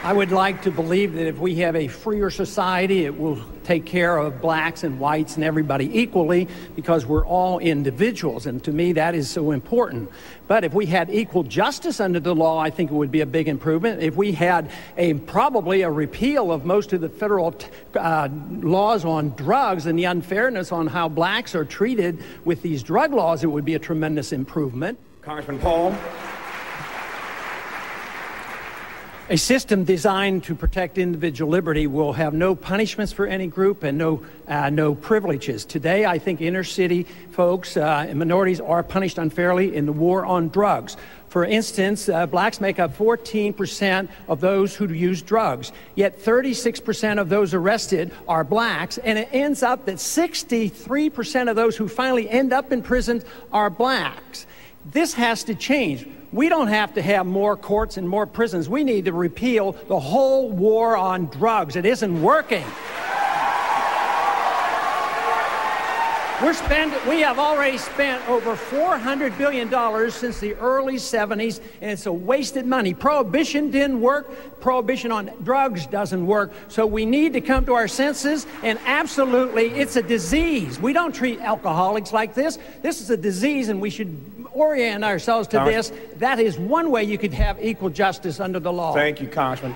I would like to believe that if we have a freer society, it will take care of blacks and whites and everybody equally, because we're all individuals, and to me that is so important. But if we had equal justice under the law, I think it would be a big improvement. If we had probably a repeal of most of the federal laws on drugs and the unfairness on how blacks are treated with these drug laws, it would be a tremendous improvement. Congressman Paul. A system designed to protect individual liberty will have no punishments for any group and no privileges. Today, I think inner city folks and minorities are punished unfairly in the war on drugs. For instance, blacks make up 14% of those who use drugs, yet 36% of those arrested are blacks, and it ends up that 63% of those who finally end up in prison are blacks. This has to change. We don't have to have more courts and more prisons. We need to repeal the whole war on drugs. It isn't working. We have already spent over $400 billion since the early 70s, and it's a wasted money. Prohibition didn't work. Prohibition on drugs doesn't work. So we need to come to our senses, and absolutely, it's a disease. We don't treat alcoholics like this. This is a disease, and we should orient ourselves to this. That is one way you could have equal justice under the law. Thank you, Congressman.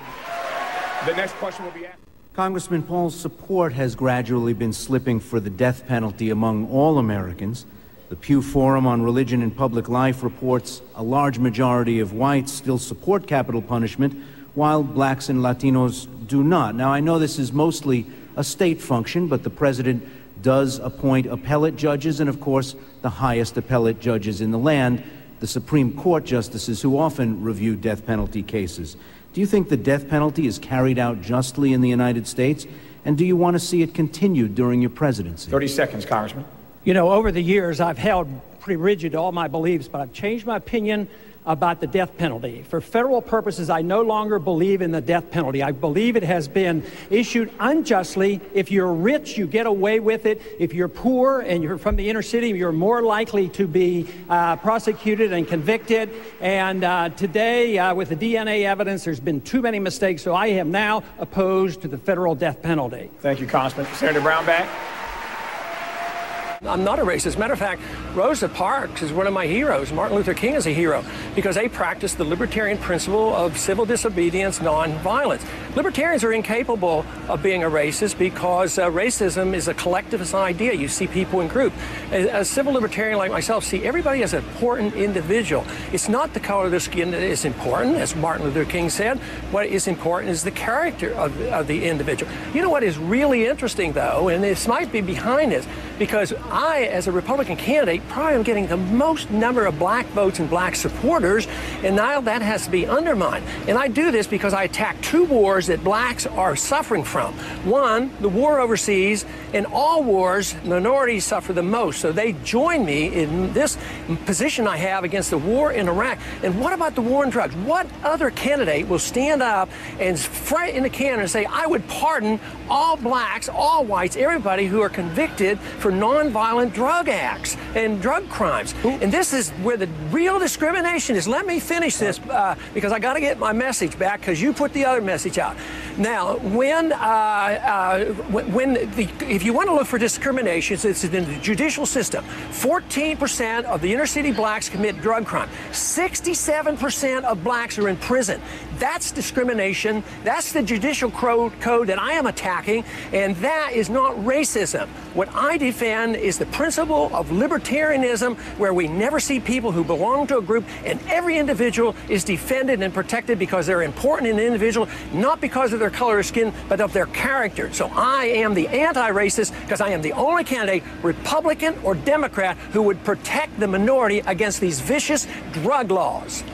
The next question will be asked. Congressman Paul's support has gradually been slipping for the death penalty among all Americans. The Pew Forum on Religion and Public Life reports a large majority of whites still support capital punishment, while blacks and Latinos do not. Now, I know this is mostly a state function, but the president does appoint appellate judges and, of course, the highest appellate judges in the land, the Supreme Court justices who often review death penalty cases. Do you think the death penalty is carried out justly in the United States? And do you want to see it continued during your presidency? 30 seconds, Congressman. You know, over the years, I've held pretty rigid to all my beliefs, but I've changed my opinion about the death penalty. For federal purposes, I no longer believe in the death penalty. I believe it has been issued unjustly. If you're rich, you get away with it. If you're poor and you're from the inner city, you're more likely to be prosecuted and convicted. And today, with the DNA evidence, there's been too many mistakes, so I am now opposed to the federal death penalty. Thank you, Congressman. Senator Brownback. I'm not a racist. Matter of fact, Rosa Parks is one of my heroes. Martin Luther King is a hero because they practice the libertarian principle of civil disobedience, nonviolence. Libertarians are incapable of being a racist because racism is a collectivist idea. You see people in groups. A civil libertarian like myself see everybody as an important individual. It's not the color of their skin that is important, as Martin Luther King said. What is important is the character of the individual. You know what is really interesting, though, and this might be behind this, because I, as a Republican candidate, probably am getting the most number of black votes and black supporters, and now that has to be undermined. And I do this because I attack two wars that blacks are suffering from. One, the war overseas. In all wars, minorities suffer the most. So they join me in this position I have against the war in Iraq. And what about the war on drugs? What other candidate will stand up and front in the can and say, I would pardon all blacks, all whites, everybody who are convicted for nonviolent drug acts and drug crimes? And this is where the real discrimination is. Let me finish this because I got to get my message back because you put the other message out. Now, if you want to look for discrimination, it's in the judicial system. 14% of the inner city blacks commit drug crime. 67% of blacks are in prison. That's discrimination. That's the judicial code that I am attacking, and that is not racism. What I defend is the principle of libertarianism, where we never see people who belong to a group, and every individual is defended and protected because they're important in the individual, not because of their color of skin, but of their character. So I am the anti-racist because I am the only candidate, Republican or Democrat, who would protect the minority against these vicious drug laws.